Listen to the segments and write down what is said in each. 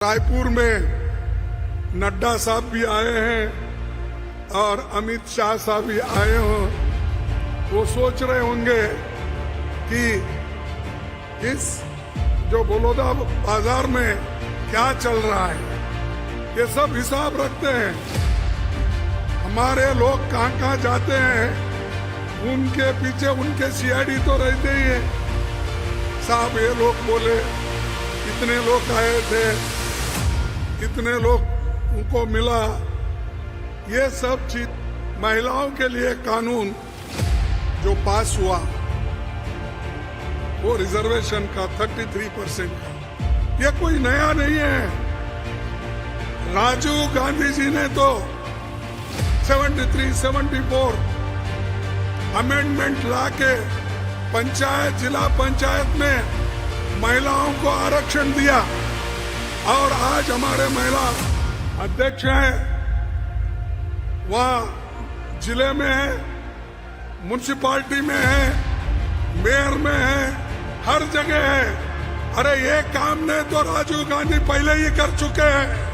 रायपुर में नड्डा साहब भी आए हैं और अमित शाह साहब भी आए हो। वो सोच रहे होंगे कि इस जो बलौदा बाजार में क्या चल रहा है, ये सब हिसाब रखते हैं। हमारे लोग कहाँ कहाँ जाते हैं, उनके पीछे उनके सीआईडी तो रहते ही है। साहब ये लोग बोले, इतने लोग आए थे, इतने लोग उनको मिला। ये सब चीज महिलाओं के लिए कानून जो पास हुआ वो रिजर्वेशन का 33% का, ये कोई नया नहीं है। राजीव गांधी जी ने तो 73-74 अमेंडमेंट लाके पंचायत, जिला पंचायत में महिलाओं को आरक्षण दिया और आज हमारे महिला अध्यक्ष हैं, वहाँ जिले में है, म्युनिसिपालिटी में है, मेयर में है, हर जगह है। अरे ये काम ने तो राजीव गांधी पहले ही कर चुके हैं।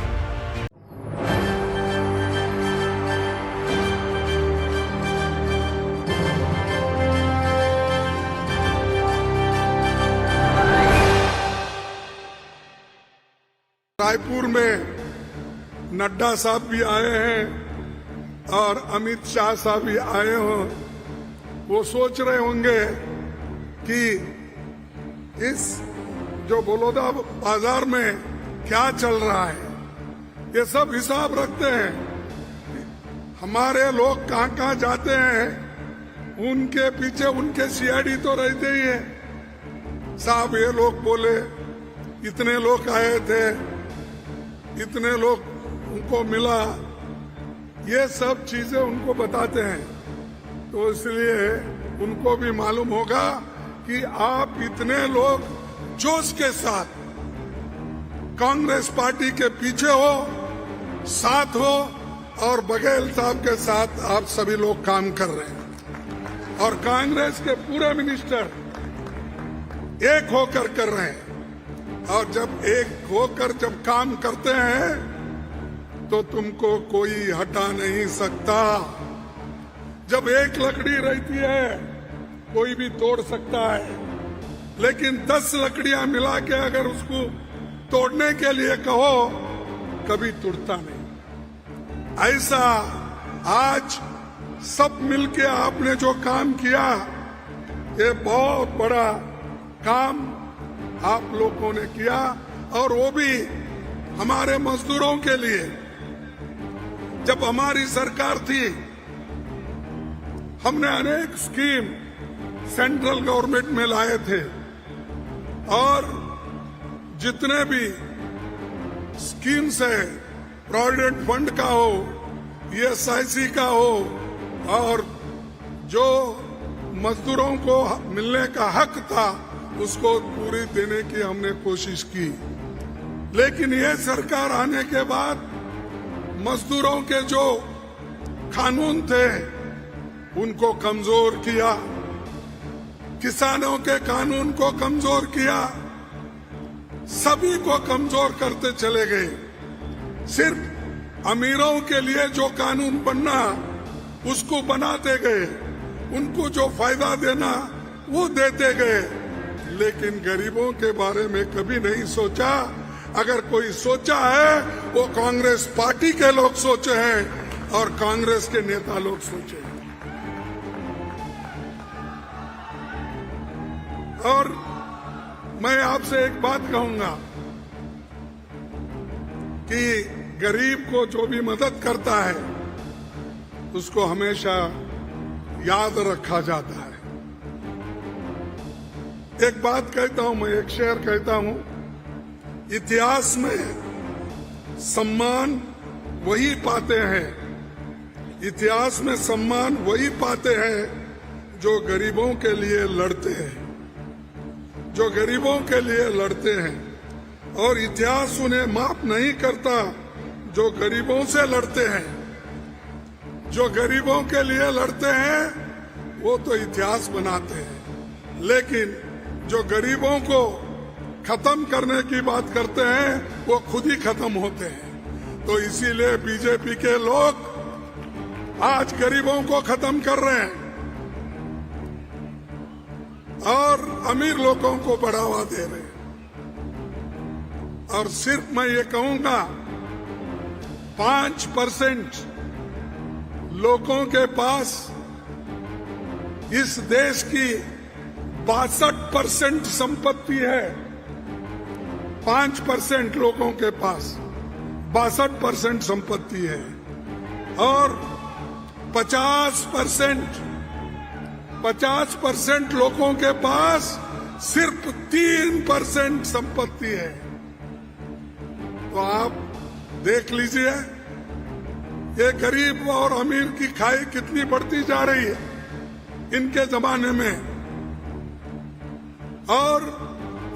रायपुर में नड्डा साहब भी आए हैं और अमित शाह साहब भी आए हो। वो सोच रहे होंगे कि इस जो बलौदा बाजार में क्या चल रहा है, ये सब हिसाब रखते हैं। हमारे लोग कहाँ कहाँ जाते हैं, उनके पीछे उनके सीआईडी तो रहते ही है। साहब ये लोग बोले, इतने लोग आए थे, इतने लोग उनको मिला। ये सब चीजें उनको बताते हैं, तो इसलिए उनको भी मालूम होगा कि आप इतने लोग जोश के साथ कांग्रेस पार्टी के पीछे हो, साथ हो, और बघेल साहब के साथ आप सभी लोग काम कर रहे हैं और कांग्रेस के पूरे मिनिस्टर एक होकर कर रहे हैं। और जब एक होकर जब काम करते हैं तो तुमको कोई हटा नहीं सकता। जब एक लकड़ी रहती है कोई भी तोड़ सकता है, लेकिन 10 लकड़ियां मिला के अगर उसको तोड़ने के लिए कहो, कभी टूटता नहीं। ऐसा आज सब मिलके आपने जो काम किया, ये बहुत बड़ा काम आप लोगों ने किया, और वो भी हमारे मजदूरों के लिए। जब हमारी सरकार थी, हमने अनेक स्कीम सेंट्रल गवर्नमेंट में लाए थे, और जितने भी स्कीम्स है, प्रोविडेंट फंड का हो, ESIC का हो, और जो मजदूरों को मिलने का हक था उसको पूरी देने की हमने कोशिश की। लेकिन ये सरकार आने के बाद मजदूरों के जो कानून थे उनको कमजोर किया, किसानों के कानून को कमजोर किया, सभी को कमजोर करते चले गए। सिर्फ अमीरों के लिए जो कानून बनना उसको बनाते गए, उनको जो फायदा देना वो देते गए, लेकिन गरीबों के बारे में कभी नहीं सोचा। अगर कोई सोचा है वो कांग्रेस पार्टी के लोग सोचे हैं और कांग्रेस के नेता लोग सोचे हैं। और मैं आपसे एक बात कहूंगा कि गरीब को जो भी मदद करता है उसको हमेशा याद रखा जाता है। एक बात कहता हूं, मैं एक शेर कहता हूं, इतिहास में सम्मान वही पाते हैं, इतिहास में सम्मान वही पाते हैं जो गरीबों के लिए लड़ते हैं, जो गरीबों के लिए लड़ते हैं। और इतिहास उन्हें माफ नहीं करता जो गरीबों से लड़ते हैं। जो गरीबों के लिए लड़ते हैं वो तो इतिहास बनाते हैं, लेकिन जो गरीबों को खत्म करने की बात करते हैं वो खुद ही खत्म होते हैं। तो इसीलिए बीजेपी के लोग आज गरीबों को खत्म कर रहे हैं और अमीर लोगों को बढ़ावा दे रहे हैं। और सिर्फ मैं ये कहूंगा 5% लोगों के पास इस देश की 62% संपत्ति है। 5% लोगों के पास 62% संपत्ति है और 50% लोगों के पास सिर्फ 3% संपत्ति है। तो आप देख लीजिए ये गरीब और अमीर की खाई कितनी बढ़ती जा रही है इनके जमाने में। और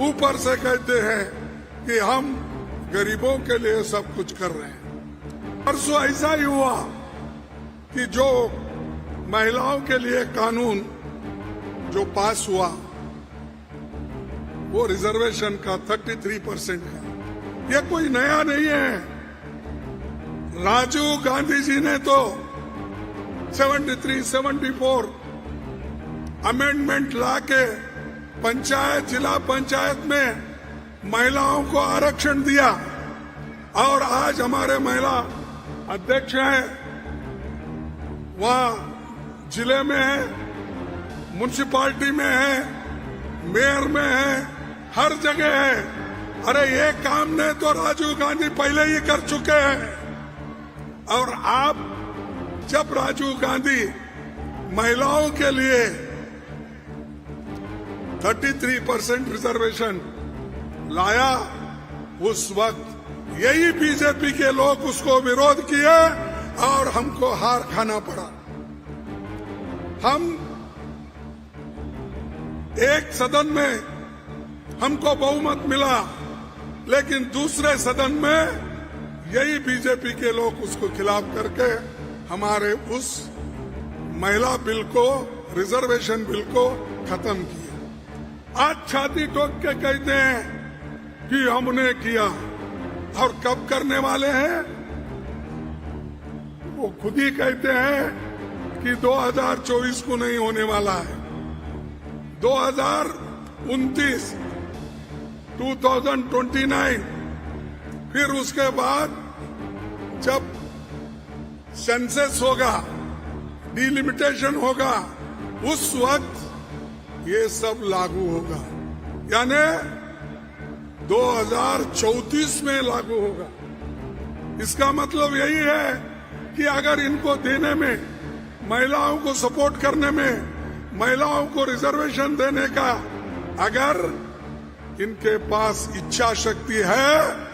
ऊपर से कहते हैं कि हम गरीबों के लिए सब कुछ कर रहे हैं। परसों ऐसा ही हुआ कि जो महिलाओं के लिए कानून जो पास हुआ वो रिजर्वेशन का 33% का, ये कोई नया नहीं है। राजीव गांधी जी ने तो 73-74 अमेंडमेंट लाके पंचायत जिला पंचायत में महिलाओं को आरक्षण दिया और आज हमारे महिला अध्यक्ष हैं, वहां जिले में है, म्युनिसिपालिटी में है, मेयर में है, हर जगह है। अरे ये काम ने तो राजीव गांधी पहले ही कर चुके हैं। और आप जब राजीव गांधी महिलाओं के लिए 33% रिजर्वेशन लाया, उस वक्त यही बीजेपी के लोग उसको विरोध किए और हमको हार खाना पड़ा। हम एक सदन में हमको बहुमत मिला, लेकिन दूसरे सदन में यही बीजेपी के लोग उसको खिलाफ करके हमारे उस महिला बिल को, रिजर्वेशन बिल को खत्म किया। आज छाती ठोक के कहते हैं कि हमने किया, और कब करने वाले हैं? वो खुद ही कहते हैं कि 2024 को नहीं होने वाला है, 2029, 2029, फिर उसके बाद जब सेंसस होगा, डिलिमिटेशन होगा, उस वक्त ये सब लागू होगा, यानी 2034 में लागू होगा। इसका मतलब यही है कि अगर इनको देने में, महिलाओं को सपोर्ट करने में, महिलाओं को रिजर्वेशन देने का अगर इनके पास इच्छा शक्ति है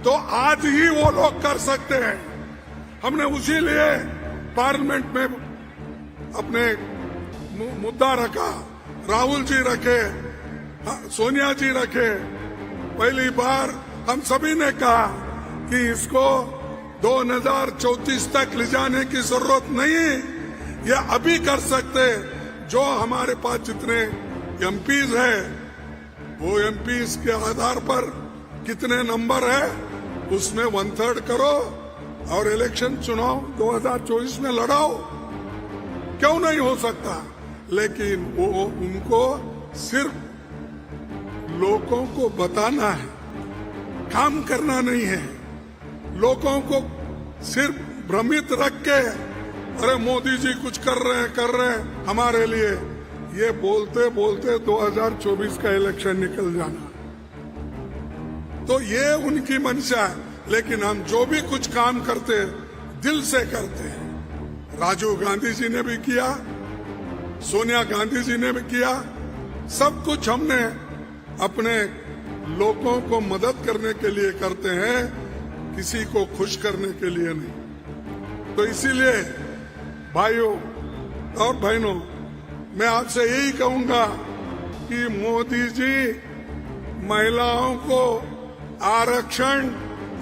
तो आज ही वो लोग कर सकते हैं। हमने उसी लिए पार्लियामेंट में अपने मुद्दा रखा, राहुल जी रखे, सोनिया जी रखे। पहली बार हम सभी ने कहा कि इसको 2034 तक ले जाने की जरूरत नहीं, ये अभी कर सकते। जो हमारे पास जितने एमपीज है, वो एमपीज के आधार पर कितने नंबर है उसमें 1/3 करो और इलेक्शन चुनाव 2024 में लड़ाओ। क्यों नहीं हो सकता? लेकिन वो उनको सिर्फ लोगों को बताना है, काम करना नहीं है। लोगों को सिर्फ भ्रमित रख के अरे मोदी जी कुछ कर रहे हैं हमारे लिए, ये बोलते बोलते 2024 का इलेक्शन निकल जाना। तो ये उनकी मंशा है। लेकिन हम जो भी कुछ काम करते दिल से करते हैं। राजीव गांधी जी ने भी किया, सोनिया गांधी जी ने भी किया। सब कुछ हमने अपने लोगों को मदद करने के लिए करते हैं, किसी को खुश करने के लिए नहीं। तो इसीलिए भाइयों और बहनों, मैं आपसे यही कहूंगा कि मोदी जी महिलाओं को आरक्षण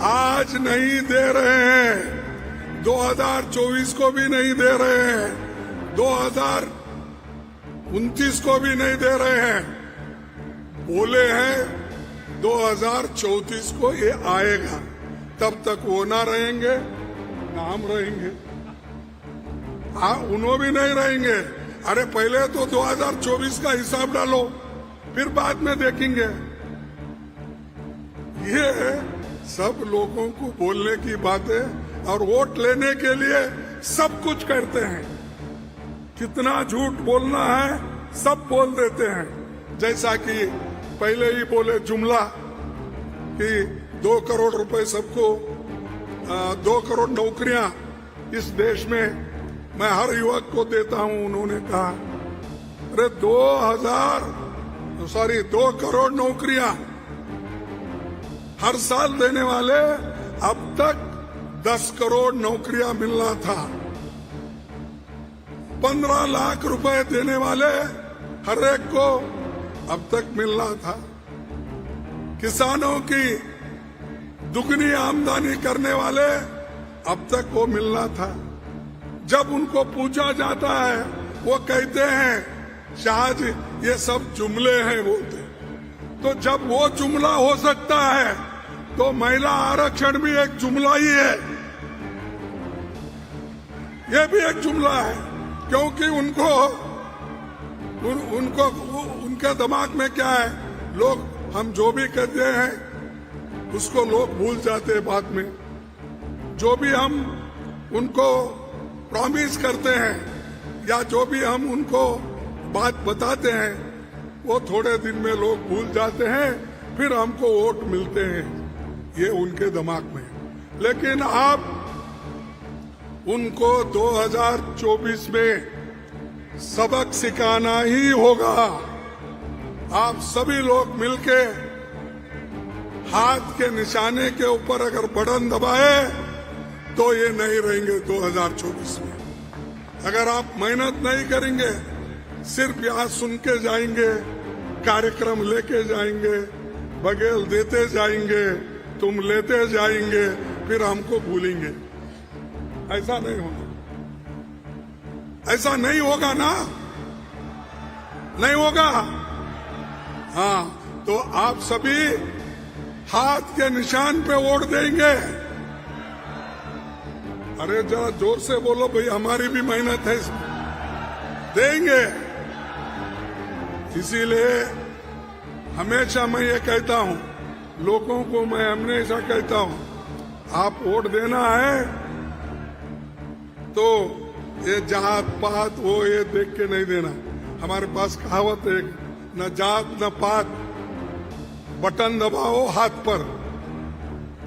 आज नहीं दे रहे हैं, 2024 को भी नहीं दे रहे हैं, 2029 को भी नहीं दे रहे हैं। बोले हैं 2034 को ये आएगा, तब तक वो ना रहेंगे ना हम रहेंगे। हाँ, उन्हों भी नहीं रहेंगे। अरे पहले तो 2024 का हिसाब डालो, फिर बाद में देखेंगे। ये सब लोगों को बोलने की बातें और वोट लेने के लिए सब कुछ करते हैं। कितना झूठ बोलना है सब बोल देते हैं। जैसा कि पहले ही बोले जुमला कि 2 करोड़ रुपए सबको, 2 करोड़ नौकरियां इस देश में मैं हर युवक को देता हूं। उन्होंने कहा अरे 2 करोड़ नौकरियां हर साल देने वाले, अब तक 10 करोड़ नौकरियां मिलना था। 15 लाख रुपए देने वाले हर एक को अब तक मिलना था। किसानों की दुगनी आमदनी करने वाले अब तक वो मिलना था। जब उनको पूछा जाता है वो कहते हैं शाहजी ये सब जुमले हैं बोलते। तो जब वो जुमला हो सकता है तो महिला आरक्षण भी एक जुमला ही है। ये भी एक जुमला है, क्योंकि उनके दिमाग में क्या है, लोग हम जो भी कहते हैं उसको लोग भूल जाते हैं बाद में। जो भी हम उनको प्रॉमिस करते हैं या जो भी हम उनको बात बताते हैं वो थोड़े दिन में लोग भूल जाते हैं, फिर हमको वोट मिलते हैं। ये उनके दिमाग में। लेकिन आप उनको 2024 में सबक सिखाना ही होगा। आप सभी लोग मिलके हाथ के निशाने के ऊपर अगर बटन दबाए तो ये नहीं रहेंगे 2024 में। अगर आप मेहनत नहीं करेंगे, सिर्फ यहाँ सुन के जाएंगे, कार्यक्रम लेके जाएंगे, बगैर देते जाएंगे, तुम लेते जाएंगे, फिर हमको भूलेंगे। ऐसा नहीं होगा, ऐसा नहीं होगा ना, नहीं होगा। हाँ, तो आप सभी हाथ के निशान पे वोट देंगे। अरे जरा जोर से बोलो भाई, हमारी भी मेहनत है इसमें। देंगे। इसीलिए हमेशा मैं ये कहता हूं, लोगों को मैं हमेशा कहता हूं, आप वोट देना है तो ये जात पात वो ये देख के नहीं देना। हमारे पास कहावत है, न जात न पात, बटन दबाओ हाथ पर,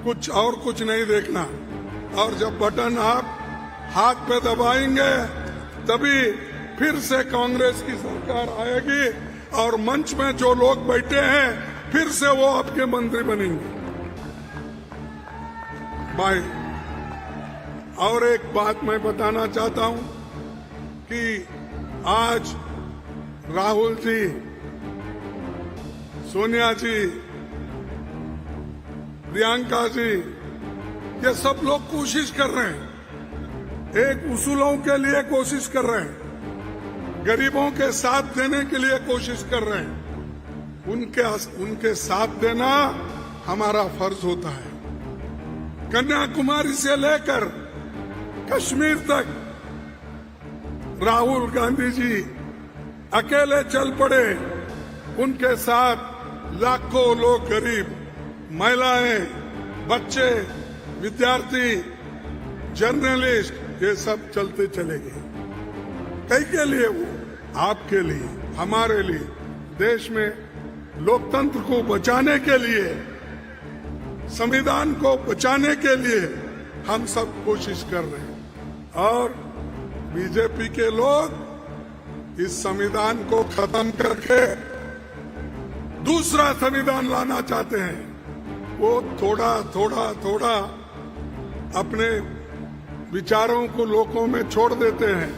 कुछ और कुछ नहीं देखना। और जब बटन आप हाथ पे दबाएंगे तभी फिर से कांग्रेस की सरकार आएगी और मंच में जो लोग बैठे हैं फिर से वो आपके मंत्री बनेंगे। भाई, और एक बात मैं बताना चाहता हूं कि आज राहुल जी, सोनिया जी, प्रियंका जी, ये सब लोग कोशिश कर रहे हैं, एक उसूलों के लिए कोशिश कर रहे हैं, गरीबों के साथ देने के लिए कोशिश कर रहे हैं। उनके साथ देना हमारा फर्ज होता है। कन्याकुमारी से लेकर कश्मीर तक राहुल गांधी जी अकेले चल पड़े, उनके साथ लाखों लोग, गरीब, महिलाएं, बच्चे, विद्यार्थी, जर्नलिस्ट, ये सब चलते चले गए। कई के लिए? वो आपके लिए, हमारे लिए, देश में लोकतंत्र को बचाने के लिए, संविधान को बचाने के लिए हम सब कोशिश कर रहे हैं। और बीजेपी के लोग इस संविधान को खत्म करके दूसरा संविधान लाना चाहते हैं। वो थोड़ा थोड़ा थोड़ा अपने विचारों को लोगों में छोड़ देते हैं,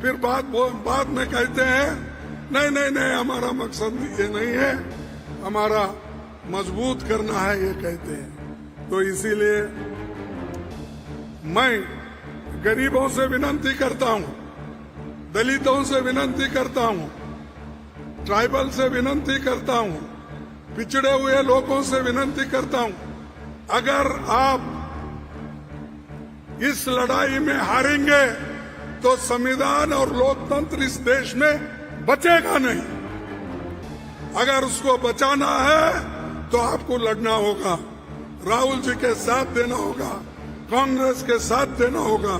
फिर बाद में कहते हैं नहीं नहीं नहीं, हमारा मकसद ये नहीं है, हमारा मजबूत करना है, ये कहते हैं। तो इसीलिए मैं गरीबों से विनती करता हूं, दलितों से विनती करता हूं, ट्राइबल से विनती करता हूं, पिछड़े हुए लोगों से विनती करता हूं, अगर आप इस लड़ाई में हारेंगे तो संविधान और लोकतंत्र इस देश में बचेगा नहीं। अगर उसको बचाना है तो आपको लड़ना होगा, राहुल जी के साथ देना होगा, कांग्रेस के साथ देना होगा।